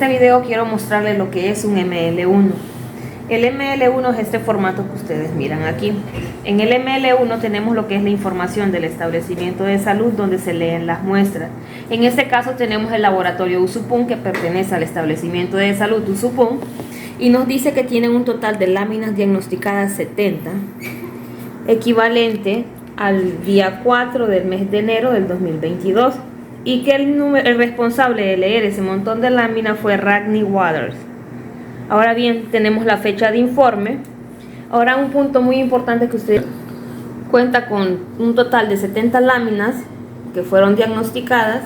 este video quiero mostrarles lo que es un ML1. El ML1 es este formato que ustedes miran aquí. En el ML1 tenemos lo que es la información del establecimiento de salud donde se leen las muestras. En este caso tenemos el laboratorio Usupún, que pertenece al establecimiento de salud Usupún, y nos dice que tienen un total de láminas diagnosticadas 70, equivalente al día 4 del mes de enero del 2022, y que el responsable de leer ese montón de láminas fue Rodney Waters. Ahora bien, tenemos la fecha de informe. Ahora, un punto muy importante, que usted cuenta con un total de 70 láminas que fueron diagnosticadas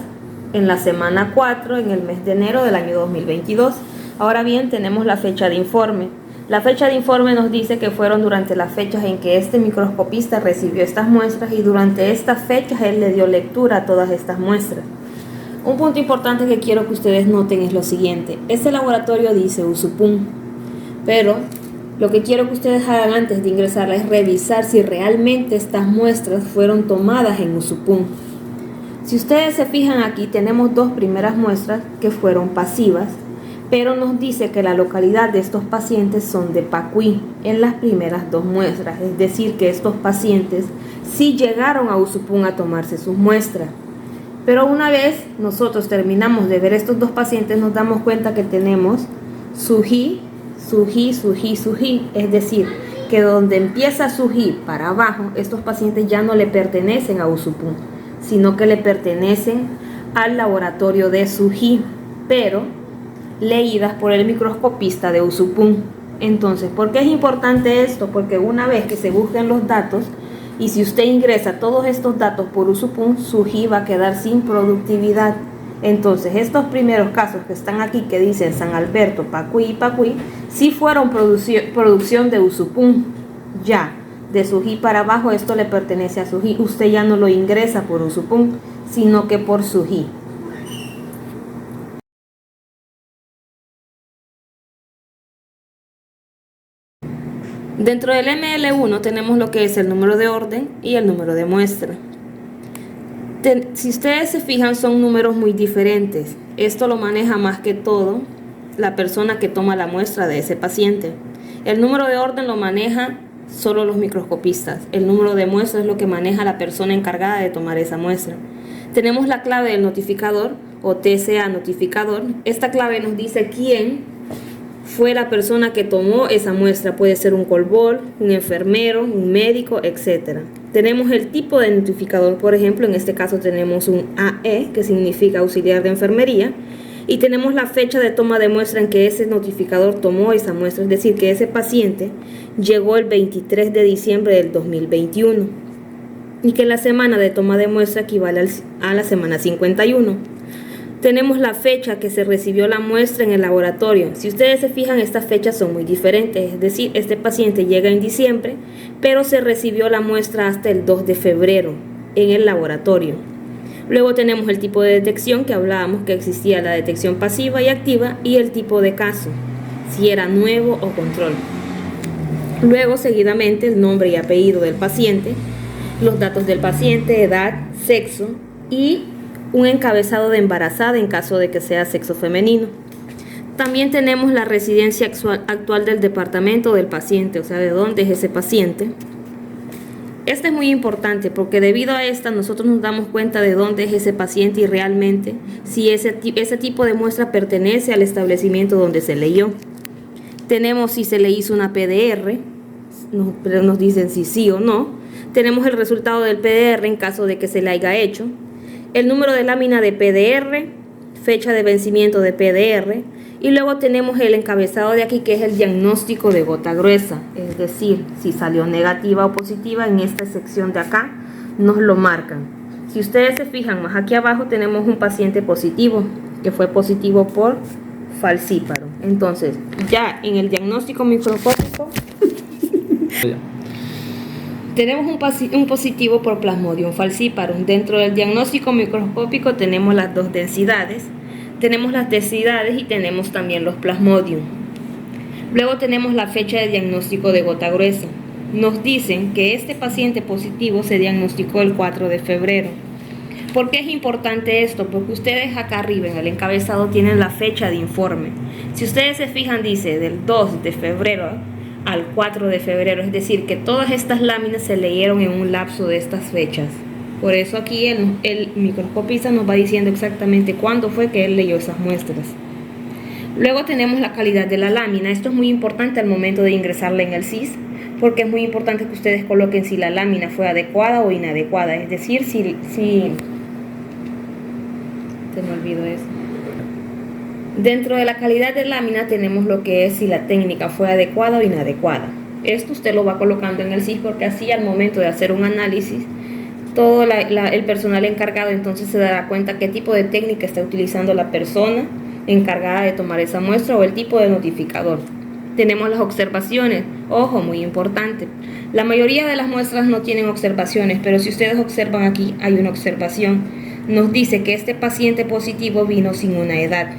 en la semana 4 en el mes de enero del año 2022. Ahora bien, tenemos la fecha de informe. La fecha de informe nos dice que fueron durante las fechas en que este microscopista recibió estas muestras, y durante estas fechas él le dio lectura a todas estas muestras. Un punto importante que quiero que ustedes noten es lo siguiente: este laboratorio dice Usupún, pero lo que quiero que ustedes hagan antes de ingresarla es revisar si realmente estas muestras fueron tomadas en Usupún. Si ustedes se fijan aquí, tenemos dos primeras muestras que fueron pasivas, pero nos dice que la localidad de estos pacientes son de Pacuí en las primeras dos muestras, es decir, que estos pacientes sí llegaron a Usupún a tomarse sus muestras. Pero una vez nosotros terminamos de ver estos dos pacientes, nos damos cuenta que tenemos Sují, Sují, Sují, Sují, es decir, que donde empieza Sují para abajo, estos pacientes ya no le pertenecen a Usupún, sino que le pertenecen al laboratorio de Sují, pero leídas por el microscopista de Usupún. Entonces, ¿por qué es importante esto? Porque una vez que se busquen los datos, y si usted ingresa todos estos datos por Usupún, Sují va a quedar sin productividad. Entonces, estos primeros casos que están aquí, que dicen San Alberto, Pacuí y Pacuí, sí fueron producción de Usupún. Ya, de Sují para abajo, esto le pertenece a Sují. Usted ya no lo ingresa por Usupún, sino que por Sují. Dentro del ML1 tenemos lo que es el número de orden y el número de muestra. Si ustedes se fijan, son números muy diferentes. Esto lo maneja más que todo la persona que toma la muestra de ese paciente. El número de orden lo maneja solo los microscopistas. El número de muestra es lo que maneja la persona encargada de tomar esa muestra. Tenemos la clave del notificador o TCA notificador. Esta clave nos dice quién fue la persona que tomó esa muestra. Puede ser un colbol, un enfermero, un médico, etc. Tenemos el tipo de notificador. Por ejemplo, en este caso tenemos un AE, que significa auxiliar de enfermería, y tenemos la fecha de toma de muestra en que ese notificador tomó esa muestra, es decir, que ese paciente llegó el 23 de diciembre del 2021 y que la semana de toma de muestra equivale a la semana 51. Tenemos la fecha que se recibió la muestra en el laboratorio. Si ustedes se fijan, estas fechas son muy diferentes, es decir, este paciente llega en diciembre, pero se recibió la muestra hasta el 2 de febrero en el laboratorio. Luego tenemos el tipo de detección, que hablábamos que existía la detección pasiva y activa, y el tipo de caso, si era nuevo o control. Luego, seguidamente, el nombre y apellido del paciente, los datos del paciente, edad, sexo y un encabezado de embarazada en caso de que sea sexo femenino. También tenemos la residencia actual del departamento del paciente, o sea, de dónde es ese paciente. Esta es muy importante porque debido a esta nosotros nos damos cuenta de dónde es ese paciente y realmente si ese tipo de muestra pertenece al establecimiento donde se leyó. Tenemos si se le hizo una PDR, nos dicen si sí o no. Tenemos el resultado del PDR en caso de que se le haya hecho, el número de lámina de PDR, fecha de vencimiento de PDR, y luego tenemos el encabezado de aquí, que es el diagnóstico de gota gruesa, es decir, si salió negativa o positiva. En esta sección de acá nos lo marcan. Si ustedes se fijan, más aquí abajo tenemos un paciente positivo, que fue positivo por falcíparo. Entonces, ya en el diagnóstico microscópico tenemos un positivo por Plasmodium falciparum. Dentro del diagnóstico microscópico tenemos las dos densidades. Tenemos las densidades y tenemos también los Plasmodium. Luego tenemos la fecha de diagnóstico de gota gruesa. Nos dicen que este paciente positivo se diagnosticó el 4 de febrero. ¿Por qué es importante esto? Porque ustedes acá arriba en el encabezado tienen la fecha de informe. Si ustedes se fijan, dice del 2 de febrero al 4 de febrero, es decir, que todas estas láminas se leyeron en un lapso de estas fechas. Por eso aquí el microscopista nos va diciendo exactamente cuándo fue que él leyó esas muestras. Luego tenemos la calidad de la lámina. Esto es muy importante al momento de ingresarla en el SIS, porque es muy importante que ustedes coloquen si la lámina fue adecuada o inadecuada, es decir, si se me olvidó eso. Dentro de la calidad de lámina tenemos lo que es si la técnica fue adecuada o inadecuada. Esto usted lo va colocando en el SIS porque así al momento de hacer un análisis, todo el personal encargado entonces se dará cuenta qué tipo de técnica está utilizando la persona encargada de tomar esa muestra o el tipo de notificador. Tenemos las observaciones. Ojo, muy importante. La mayoría de las muestras no tienen observaciones, pero si ustedes observan aquí hay una observación. Nos dice que este paciente positivo vino sin una edad.